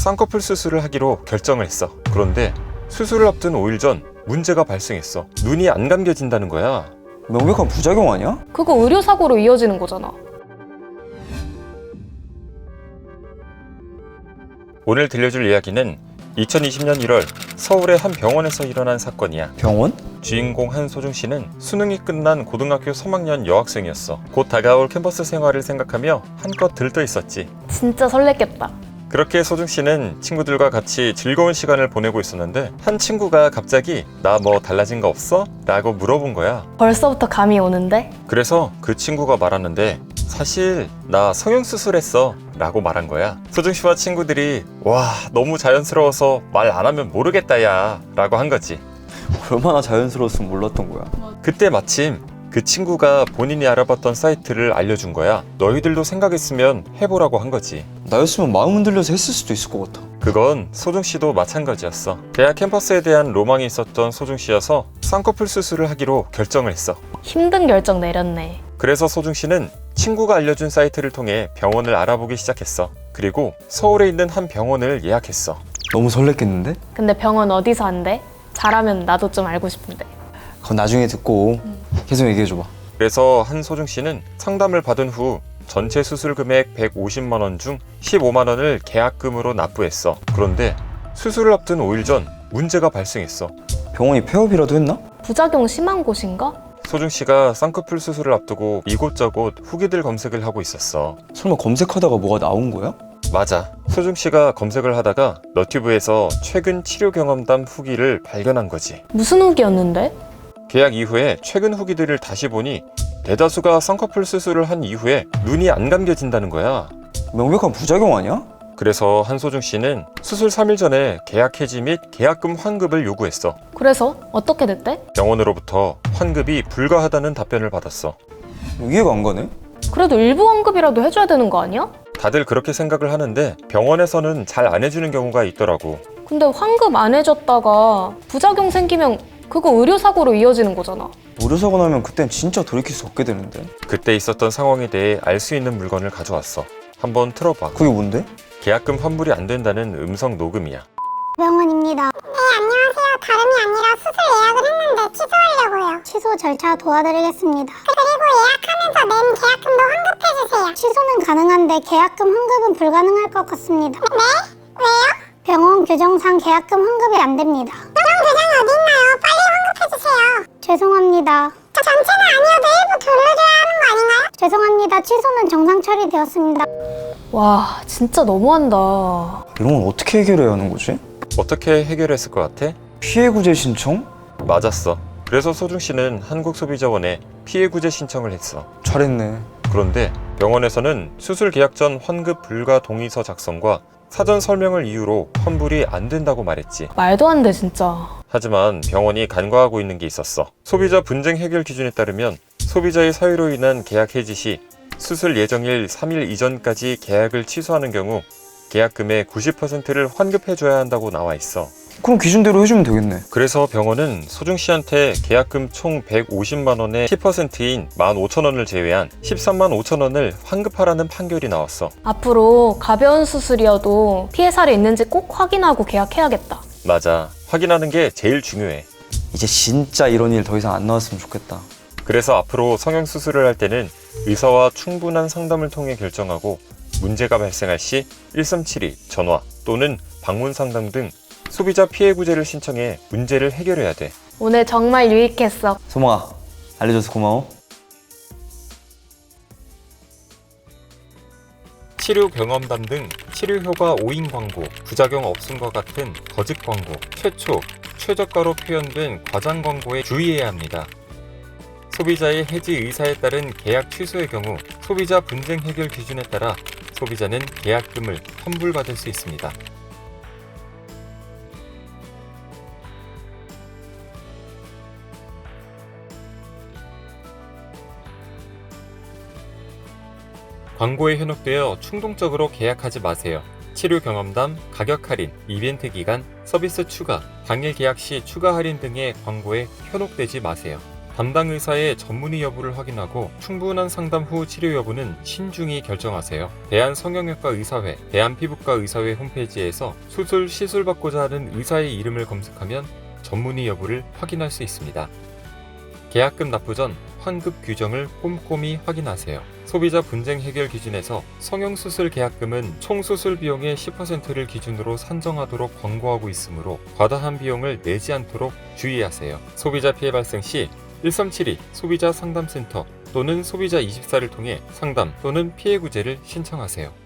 쌍꺼풀 수술을 하기로 결정을 했어. 그런데 수술을 앞둔 5일 전 문제가 발생했어. 눈이 안 감겨진다는 거야. 명백한 부작용 아니야? 그거 의료사고로 이어지는 거잖아. 오늘 들려줄 이야기는 2020년 1월 서울의 한 병원에서 일어난 사건이야. 병원? 주인공 한소중 씨는 수능이 끝난 고등학교 3학년 여학생이었어. 곧 다가올 캠퍼스 생활을 생각하며 한껏 들떠 있었지. 진짜 설렜겠다. 그렇게 소중 씨는 친구들과 같이 즐거운 시간을 보내고 있었는데 한 친구가 갑자기 나 뭐 달라진 거 없어? 라고 물어본 거야. 벌써부터 감이 오는데? 그래서 그 친구가 말하는데 사실 나 성형수술했어 라고 말한 거야. 소중 씨와 친구들이 와 너무 자연스러워서 말 안 하면 모르겠다 야 라고 한 거지. 얼마나 자연스러웠으면 몰랐던 거야. 그때 마침 그 친구가 본인이 알아봤던 사이트를 알려준 거야. 너희들도 생각했으면 해보라고 한 거지. 나였으면 마음 흔들려서 했을 수도 있을 것 같아. 그건 소중 씨도 마찬가지였어. 대학 캠퍼스에 대한 로망이 있었던 소중 씨여서 쌍꺼풀 수술을 하기로 결정을 했어. 힘든 결정 내렸네. 그래서 소중 씨는 친구가 알려준 사이트를 통해 병원을 알아보기 시작했어. 그리고 서울에 있는 한 병원을 예약했어. 너무 설렜겠는데? 근데 병원 어디서 한대? 잘하면 나도 좀 알고 싶은데. 그건 나중에 듣고 계속 얘기해줘봐. 그래서 한소중 씨는 상담을 받은 후 전체 수술 금액 150만 원 중 15만 원을 계약금으로 납부했어. 그런데 수술을 앞둔 5일 전 문제가 발생했어. 병원이 폐업이라도 했나? 부작용 심한 곳인가? 소중 씨가 쌍꺼풀 수술을 앞두고 이곳저곳 후기들 검색을 하고 있었어. 설마 검색하다가 뭐가 나온 거야? 맞아. 소중 씨가 검색을 하다가 너튜브에서 최근 치료 경험담 후기를 발견한 거지. 무슨 후기였는데? 계약 이후에 최근 후기들을 다시 보니 대다수가 쌍꺼풀 수술을 한 이후에 눈이 안 감겨진다는 거야. 명백한 부작용 아니야? 그래서 한소중 씨는 수술 3일 전에 계약 해지 및 계약금 환급을 요구했어. 그래서 어떻게 됐대? 병원으로부터 환급이 불가하다는 답변을 받았어. 이해가 안 가네? 그래도 일부 환급이라도 해줘야 되는 거 아니야? 다들 그렇게 생각을 하는데 병원에서는 잘 안 해주는 경우가 있더라고. 근데 환급 안 해줬다가 부작용 생기면 그거 의료사고로 이어지는 거잖아. 의료사고 나면 그땐 진짜 돌이킬 수 없게 되는데. 그때 있었던 상황에 대해 알 수 있는 물건을 가져왔어. 한번 틀어봐. 그게 뭔데? 계약금 환불이 안 된다는 음성 녹음이야. 병원입니다. 네, 안녕하세요. 다름이 아니라 수술 예약을 했는데 취소하려고요. 취소 절차 도와드리겠습니다. 그리고 예약하면서 낸 계약금도 환급해주세요. 취소는 가능한데 계약금 환급은 불가능할 것 같습니다. 네? 왜요? 병원 규정상 계약금 환급이 안 됩니다. 병원 규정이 어디 있나요? 빨리 환급해주세요. 죄송합니다. 전체는 아니어도 일부 돌려줘야 하는 거 아닌가요? 죄송합니다. 취소는 정상 처리되었습니다. 와, 진짜 너무한다. 이런 건 어떻게 해결해야 하는 거지? 어떻게 해결했을 것 같아? 피해구제 신청? 맞았어. 그래서 소중 씨는 한국소비자원에 피해구제 신청을 했어. 잘했네. 그런데 병원에서는 수술 계약 전 환급 불가 동의서 작성과 사전 설명을 이유로 환불이 안 된다고 말했지. 말도 안 돼, 진짜. 하지만 병원이 간과하고 있는 게 있었어. 소비자 분쟁 해결 기준에 따르면 소비자의 사유로 인한 계약 해지 시 수술 예정일 3일 이전까지 계약을 취소하는 경우 계약금의 90%를 환급해줘야 한다고 나와 있어. 그럼 기준대로 해주면 되겠네. 그래서 병원은 소중 씨한테 계약금 총 150만 원의 10%인 15,000원을 제외한 13만 5천 원을 환급하라는 판결이 나왔어. 앞으로 가벼운 수술이어도 피해 사례 있는지 꼭 확인하고 계약해야겠다. 맞아. 확인하는 게 제일 중요해. 이제 진짜 이런 일 더 이상 안 나왔으면 좋겠다. 그래서 앞으로 성형수술을 할 때는 의사와 충분한 상담을 통해 결정하고 문제가 발생할 시 1372 전화 또는 방문 상담 등 소비자 피해 구제를 신청해 문제를 해결해야 돼. 오늘 정말 유익했어. 소몽아, 알려줘서 고마워. 치료 경험담 등 치료 효과 오인 광고, 부작용 없음과 같은 거짓 광고, 최초, 최저가로 표현된 과장 광고에 주의해야 합니다. 소비자의 해지 의사에 따른 계약 취소의 경우 소비자 분쟁 해결 기준에 따라 소비자는 계약금을 환불받을 수 있습니다. 광고에 현혹되어 충동적으로 계약하지 마세요. 치료 경험담, 가격 할인, 이벤트 기간, 서비스 추가, 당일 계약 시 추가 할인 등의 광고에 현혹되지 마세요. 담당 의사의 전문의 여부를 확인하고 충분한 상담 후 치료 여부는 신중히 결정하세요. 대한성형외과 의사회, 대한피부과 의사회 홈페이지에서 수술 시술받고자 하는 의사의 이름을 검색하면 전문의 여부를 확인할 수 있습니다. 계약금 납부 전 환급 규정을 꼼꼼히 확인하세요. 소비자 분쟁 해결 기준에서 성형수술 계약금은 총 수술 비용의 10%를 기준으로 산정하도록 권고하고 있으므로 과다한 비용을 내지 않도록 주의하세요. 소비자 피해 발생 시 1372 소비자 상담센터 또는 소비자24를 통해 상담 또는 피해 구제를 신청하세요.